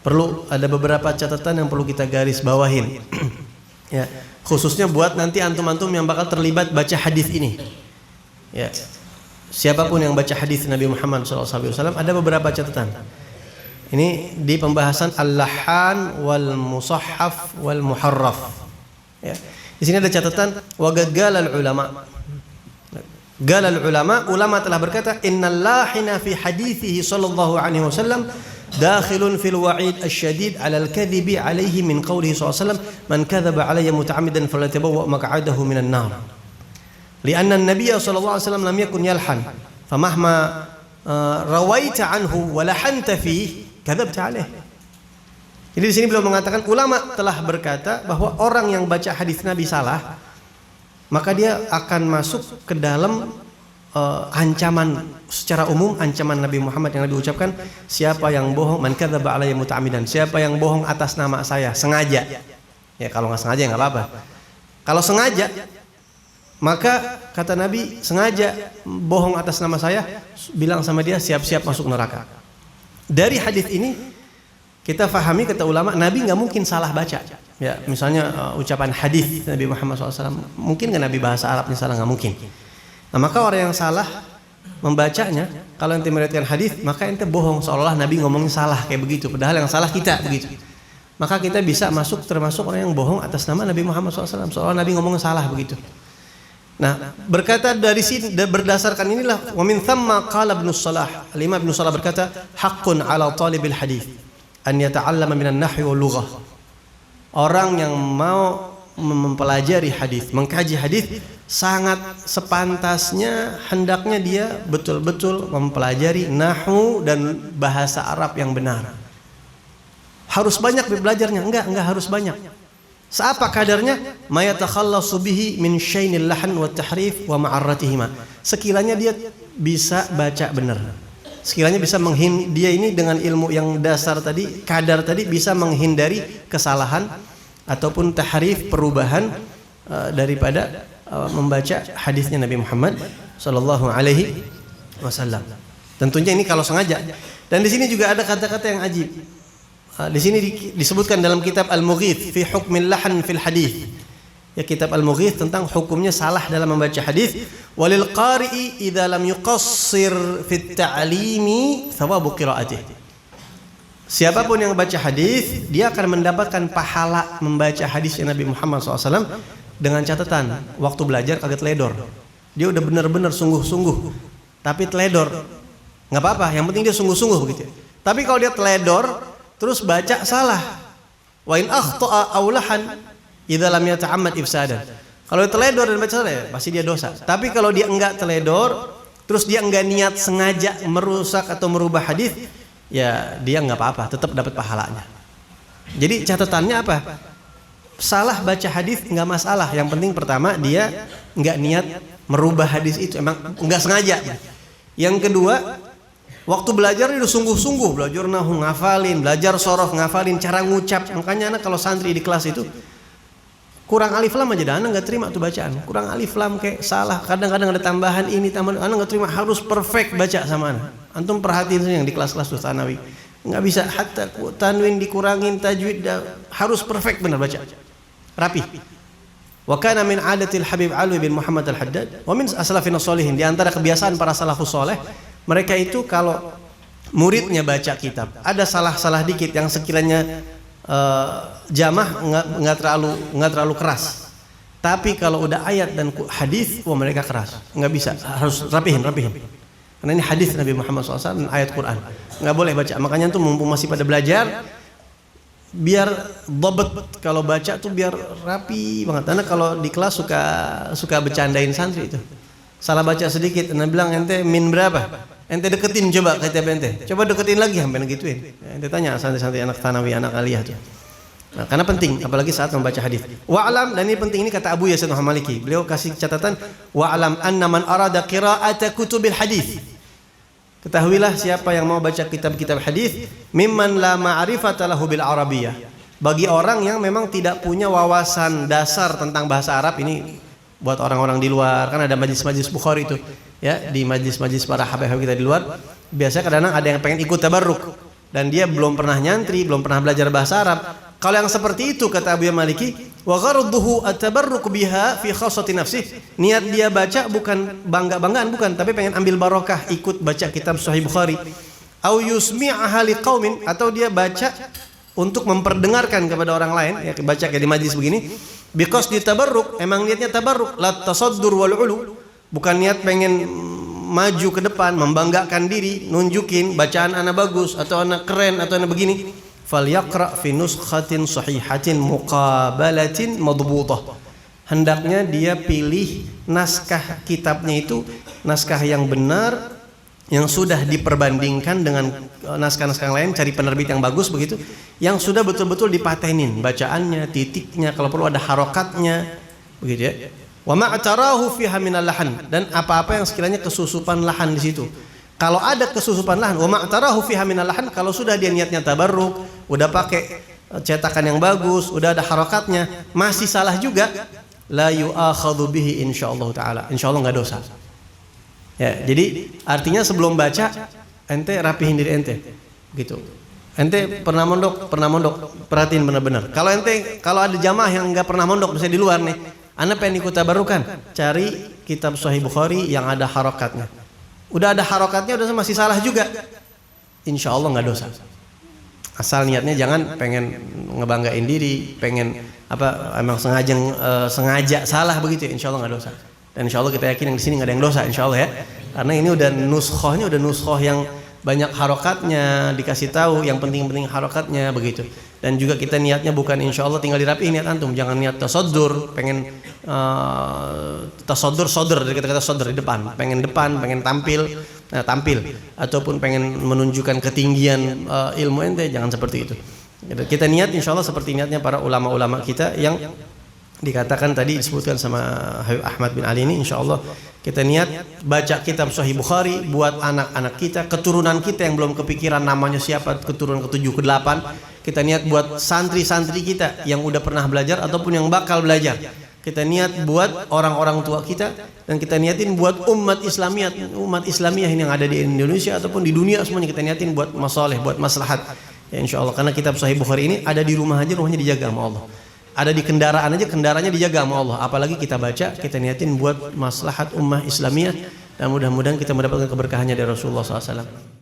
perlu ada beberapa catatan yang perlu kita garis bawahin. Ya, khususnya buat nanti antum-antum yang bakal terlibat baca hadis ini. Ya, siapapun yang baca hadis Nabi Muhammad SAW ada beberapa catatan. Ini di pembahasan al-lahan wal musahhaf wal muharraf. Ya, di sini ada catatan wa galal ulama. Galal ulama telah berkata innal lahina fi hadithihi sallallahu alaihi wasallam dakhilun fil wa'id asyadid 'ala al-kadhibi 'alaihi min qawlihi sallallahu alaihi wasallam man kadzaba 'alayya muta'ammidan falyatabawwa maq'adahu minan nar. Lianna an-nabiy sallallahu alaihi wasallam lam yakun yalhan famahma rawaita anhu wa lahanta fihi kadzabta 'alaihi. Jadi di sini beliau mengatakan ulama telah berkata bahwa orang yang baca hadis Nabi salah maka dia akan masuk ke dalam ancaman secara umum, ancaman Nabi Muhammad yang Nabi ucapkan, siapa yang bohong, man kadzaba alayya muta'ammidan, siapa yang bohong atas nama saya sengaja. Ya kalau nggak sengaja nggak apa-apa. Kalau sengaja, maka kata Nabi sengaja bohong atas nama saya, bilang sama dia siap-siap masuk neraka. Dari hadis ini kita fahami, kata ulama, Nabi nggak mungkin salah baca. Ya, misalnya ucapan hadis Nabi Muhammad SAW, mungkin nggak Nabi bahasa Arabnya salah? Nggak mungkin. Nah, maka orang yang salah membacanya, kalau ente meriwayatkan hadis, maka ente bohong seolah-olah Nabi ngomongnya salah kayak begitu. Padahal yang salah kita begitu. Maka kita bisa masuk termasuk orang yang bohong atas nama Nabi Muhammad SAW, seolah Nabi ngomongnya salah begitu. Nah, berkata dari sini, berdasarkan inilah, wa min thamma qala Ibnu Salah, Imam Ibnu Salah berkata, haqqun 'ala talibil hadis an yata'allama minan nahwi wal lughah. Orang yang mau mempelajari hadis, mengkaji hadis, sangat sepantasnya hendaknya dia betul-betul mempelajari nahwu dan bahasa Arab yang benar. Harus banyak belajarnya? Enggak harus banyak. Seapa kadarnya? Ma yatakhallasu bihi min syainil lahan wa tahrif wa ma'arratihima. Sekiranya dia bisa baca benar. Sekiranya bisa dia ini dengan ilmu yang dasar tadi, kadar tadi, bisa menghindari kesalahan ataupun tahrif, perubahan daripada membaca hadisnya Nabi Muhammad sallallahu alaihi wasallam. Tentunya ini kalau sengaja. Dan di sini juga ada kata-kata yang ajib. Di sini disebutkan dalam kitab Al-Mughith fi hukmil lahan fil hadis. Ya, kitab Al-Mughith tentang hukumnya salah dalam membaca hadis. Walil qari'i idza lam yuqassir fit ta'limi thawabu qiraatih. Siapapun yang baca hadis, dia akan mendapatkan pahala membaca hadis Nabi Muhammad SAW dengan catatan waktu belajar kagak teledor. Dia udah benar-benar sungguh-sungguh, tapi teledor nggak apa-apa, yang penting dia sungguh-sungguh begitu. Tapi kalau dia teledor terus baca salah, wa in akhta'a aw lahan idza lam yata'ammad ifsadan. Kalau dia teledor dan baca salah, ya pasti dia dosa. Tapi kalau dia enggak teledor, terus dia enggak niat sengaja merusak atau merubah hadis, ya dia enggak apa-apa, tetap dapat pahalanya. Jadi catatannya apa? Salah baca hadis enggak masalah. Yang penting pertama dia enggak niat merubah hadis itu, emang enggak sengaja. Yang kedua, waktu belajar dia udah sungguh-sungguh, belajar nahwu ngafalin, belajar sorof ngafalin, cara ngucap. Makanya anak kalau santri di kelas itu kurang alif lam aja, anak nggak terima tuh bacaan. Kurang alif lam kayak salah, kadang-kadang ada tambahan ini, tambahan, anak nggak terima, harus perfect baca sama anak. Antum perhatiin yang di kelas-kelas tuh Tsanawi, nggak bisa hatta tanwin dikurangin, tajwid harus perfect benar baca, rapi. Wa kana min adatil Habib Alwi bin Muhammad al-Haddad wa min aslafina sholihin, di antara kebiasaan para salafus soleh, mereka itu kalau muridnya baca kitab ada salah-salah dikit yang sekiranya jamah nggak terlalu keras, tapi kalau udah ayat dan hadis, wah mereka keras, nggak bisa, harus rapihin. Karena ini hadis Nabi Muhammad SAW dan ayat Quran, nggak boleh baca. Makanya tuh mumpung masih pada belajar, biar dobet kalau baca tuh biar rapi banget. Karena kalau di kelas suka bercandain santri itu, salah baca sedikit, anda bilang ente min berapa? Ente deketin coba kata ente. Coba deketin lagi sampai gituin. Ente tanya santri-santri anak Tsanawi, anak aliyah tuh. Nah, karena penting apalagi saat membaca hadis. Wa'lam, dan ini penting, ini kata Abu Yasin Al-Maliki. Beliau kasih catatan, wa'lam anna man arada qira'ata kutubil hadis. Ketahuilah siapa yang mau baca kitab-kitab hadis, mimman la ma'rifata lahu bil arabiyyah. Bagi orang yang memang tidak punya wawasan dasar tentang bahasa Arab, ini buat orang-orang di luar, kan ada majlis-majlis Bukhari itu, ya, di majlis-majlis para habaib kita di luar, biasanya kadang-kadang ada yang pengen ikut tabarruk. dan dia belum pernah nyantri, belum pernah belajar bahasa Arab. Kalau yang seperti itu kata Abu Maliki, wa gharduhu at-tabarruk biha fi khassati nafsih. Niat dia baca bukan bangga-banggaan, bukan, tapi pengen ambil barokah ikut baca kitab Sahih Bukhari. Au yusmi'aha liqaumin, atau dia baca untuk memperdengarkan kepada orang lain, ya baca kayak di majlis begini. Because di tabarruk, emang niatnya tabarruk, la tasaddur wal ulu, bukan niat pengen maju ke depan, membanggakan diri, nunjukin bacaan anak bagus atau anak keren atau anak begini. Falyaqra fi nuskhatin sahihatin muqabalatin madbutah. Hendaknya dia pilih naskah kitabnya itu naskah yang benar, yang sudah diperbandingkan dengan naskah-naskah lain, cari penerbit yang bagus begitu, yang sudah betul-betul dipatenin bacaannya, titiknya, kalau perlu ada harokatnya begitu ya. Wa ma'tarahu fiha minal lahan, dan apa-apa yang sekiranya kesusupan lahan di situ. Kalau ada kesusupan lahan, wa ma'tarahu fiha minal lahan, kalau sudah dia niatnya tabarruk, udah pakai cetakan yang bagus, udah ada harokatnya, masih salah juga, la yu'akhadhu bihi insyaallah taala. Insyaallah enggak dosa. Ya, jadi artinya sebelum baca ente rapihin diri ente. Gitu. Ente pernah mondok, perhatiin benar-benar. Kalau ada jamaah yang enggak pernah mondok, misalnya di luar nih, Anda pengen ikut tabarukan, cari kitab Sahih Bukhari yang ada harokatnya. Udah ada harokatnya, udah masih salah juga, insya Allah nggak dosa. Asal niatnya jangan pengen ngebanggain diri, pengen apa, emang sengaja salah begitu ya, insya Allah nggak dosa. Dan insya Allah kita yakin yang di sini nggak ada yang dosa, insya Allah ya. Karena ini udah nuskhoh yang banyak harokatnya, dikasih tahu yang penting-penting harokatnya begitu. Dan juga kita niatnya bukan insya Allah tinggal dirapihin niat antum, jangan niat tasaddur, pengen sodor dari kata-kata sodor di depan, pengen tampil, ataupun pengen menunjukkan ketinggian ilmu ente, jangan seperti itu. Kita niat insya Allah seperti niatnya para ulama-ulama kita yang dikatakan tadi, disebutkan sama Habib Ahmad bin Ali ini. Insya Allah kita niat baca kitab Sahih Bukhari buat anak-anak kita, keturunan kita yang belum kepikiran namanya siapa, keturunan ke-7 ke-8. Kita niat buat santri-santri kita yang udah pernah belajar ataupun yang bakal belajar. Kita niat buat orang-orang tua kita, dan kita niatin buat umat Islamiyah ini yang ada di Indonesia ataupun di dunia semuanya. Kita niatin buat masalih, buat maslahat ya insya Allah. Karena kitab Sahih Bukhari ini ada di rumah aja, rumahnya dijaga sama Allah. Ada di kendaraan aja, kendaraannya dijaga sama Allah. Apalagi kita baca, kita niatin buat maslahat ummah Islamiyah, dan mudah-mudahan kita mendapatkan keberkahannya dari Rasulullah SAW.